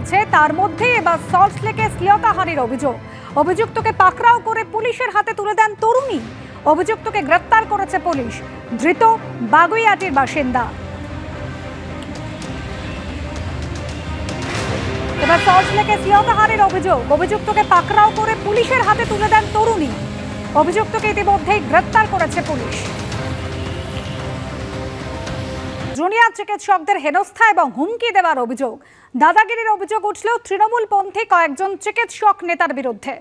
চলছে, তার মধ্যে এবার সল্টলেকে শ্লীলতাহানির অভিযোগ। অভিযুক্তকে পাকড়াও করে পুলিশের হাতে তুলে দেন তরুণী। অভিযুক্তকে গ্রেফতার করেছে পুলিশ। ধৃত বাগুইআটির বাসিন্দা। এবার সল্টলেকে শ্লীলতাহানির অভিযোগ। অভিযুক্তকে পাকড়াও করে পুলিশের হাতে তুলে দেন তরুণী। অভিযুক্তকে ইতিমধ্যেই গ্রেফতার করেছে পুলিশ। জুনিয়র চিকিৎসকদের হেনস্থা এবং হুমকি দেওয়ার অভিযোগ, দাদাগিরির অভিযোগ উঠলেও তৃণমূলপন্থী কয়েকজন চিকিৎসক নেতার বিরুদ্ধে।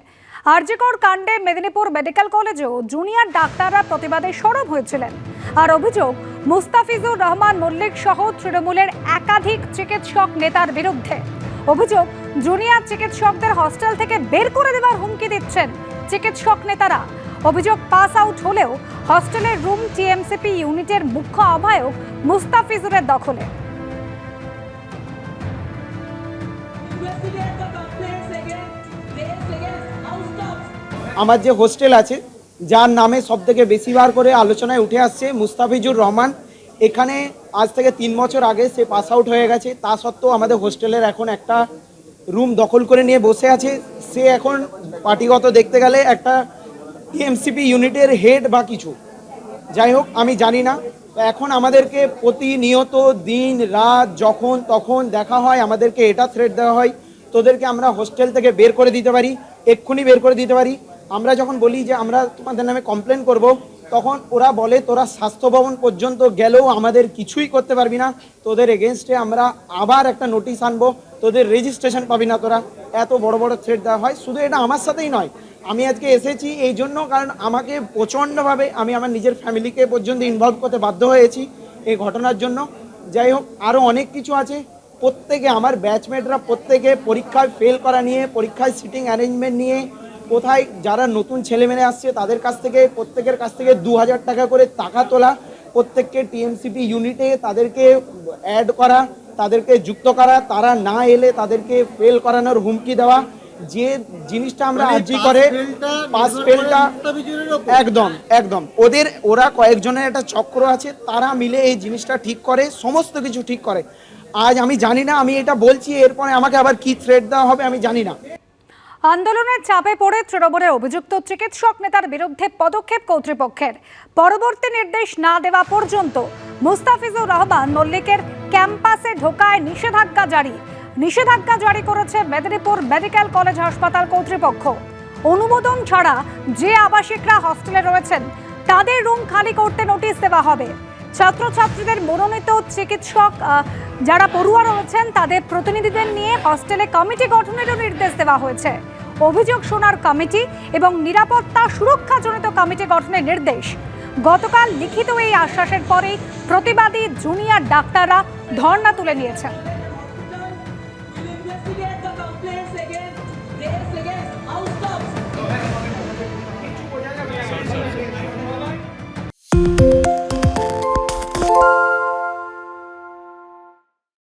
আরজিকর কাণ্ডে মেদিনীপুর মেডিকেল কলেজেও জুনিয়র ডাক্তাররা প্রতিবাদে সরব হয়েছিলেন। আর অভিযোগ, মুস্তাফিজুর রহমান মল্লিক সহ তৃণমূলের একাধিক চিকিৎসক নেতার বিরুদ্ধে। অভিযোগ, জুনিয়র চিকিৎসকদের হস্টেল থেকে বের করে দেওয়ার হুমকি দিচ্ছেন চিকিৎসক নেতারা। অভিযোগ, পাস আউট হলেও হস্টেলের রুম টিএমসিপি ইউনিটের মুখ্য আহ্বায়ক মুস্তাফিজুরের দখলে। আমার যে হোস্টেল আছে, যার নামে সবথেকে বেশিবার করে আলোচনায় উঠে আসছে মুস্তাফিজুর রহমান, এখানে আজ থেকে 3 বছর আগে সে পাস আউট হয়ে গেছে। তা সত্ত্বেও আমাদের হোস্টেলের এখন একটা রুম দখল করে নিয়ে বসে আছে। সে এখন পার্টিগত দেখতে গেলে একটা টিএমসিপি ইউনিটের হেড বা কিছু, যাই হোক আমি জানি না। এখন আমাদেরকে প্রতিনিয়ত দিন রাত যখন তখন দেখা হয়, আমাদেরকে এটা থ্রেট দেওয়া হয়, তোদেরকে আমরা হোস্টেল থেকে বের করে দিতে পারি, এক্ষুনি বের করে দিতে পারি। আমরা যখন বলি যে আমরা তোমাদের নামে কমপ্লেন করব, তখন ওরা বলে তোরা স্বাস্থ্য ভবন পর্যন্ত গেলেও আমাদের কিছুই করতে পারবি না, তোদের এগেনস্টে আমরা আবার একটা নোটিশ আনবো, তোদের রেজিস্ট্রেশন পাবি না তোরা। এত বড় বড় থ্রেট দেওয়া হয়। শুধু এটা আমার সাথেই নয়, আমি আজকে এসেছি এই জন্য কারণ আমাকে প্রচণ্ডভাবে আমি আমার নিজের ফ্যামিলিকে পর্যন্ত ইনভলভ করতে বাধ্য হয়েছি এই ঘটনার জন্য। যাই হোক, আরও অনেক কিছু আছে। প্রত্যেকে আমার ব্যাচমেটরা প্রত্যেকে পরীক্ষায় ফেল করা নিয়ে, পরীক্ষায় সিটিং অ্যারেঞ্জমেন্ট নিয়ে, কোথায় যারা নতুন ছেলেমেয়ে আসছে তাদের কাছ থেকে প্রত্যেকের কাছ থেকে 2000 টাকা করে টাকা তোলা, প্রত্যেককে টিএমসিপি ইউনিটে তাদেরকে অ্যাড করা, তাদেরকে যুক্ত করা, তারা না এলে তাদেরকে ফেল করানোর হুমকি দেওয়া। যে জিনিসটা আমরা আজই করে পাস ফেলটা একদম ওরা কয়েকজনের একটা চক্র আছে, তারা মিলে এই জিনিসটা ঠিক করে, সমস্ত কিছু ঠিক করে। আজ আমি জানি না, আমি এটা বলছি, এরপরে আমাকে আবার কি থ্রেট দেওয়া হবে আমি জানি না। আন্দোলনের চাপে পড়ে তৃণমূলের অভিযুক্ত চিকিৎসক নেতার বিরুদ্ধে পদক্ষেপ কর্তৃপক্ষের। পরবর্তী নির্দেশ না দেওয়া পর্যন্ত মুস্তাফিজুর রহমান মল্লিকের ক্যাম্পাসে ঢোকায় নিষেধাজ্ঞা জারি করেছে মেদিনীপুর মেডিকেল কলেজ হাসপাতাল কর্তৃপক্ষ। অনুমোদন ছাড়া যে আবাসিকরা হস্টেলে রয়েছেন তাদের রুম খালি করতে নোটিশ দেওয়া হবে। ছাত্রছাত্রীদের মনোনীত চিকিৎসক যারা পড়ুয়া রয়েছেন তাদের প্রতিনিধিদের নিয়ে হস্টেলে কমিটি গঠনেরও নির্দেশ দেওয়া হয়েছে। অভিযোগ শোনার কমিটি এবং নিরাপত্তা সুরক্ষাজনিত কমিটি গঠনের নির্দেশ। গতকাল লিখিত এই আশ্বাসের পরেই প্রতিবাদী জুনিয়র ডাক্তাররা ধর্ণা তুলে নিয়েছেন।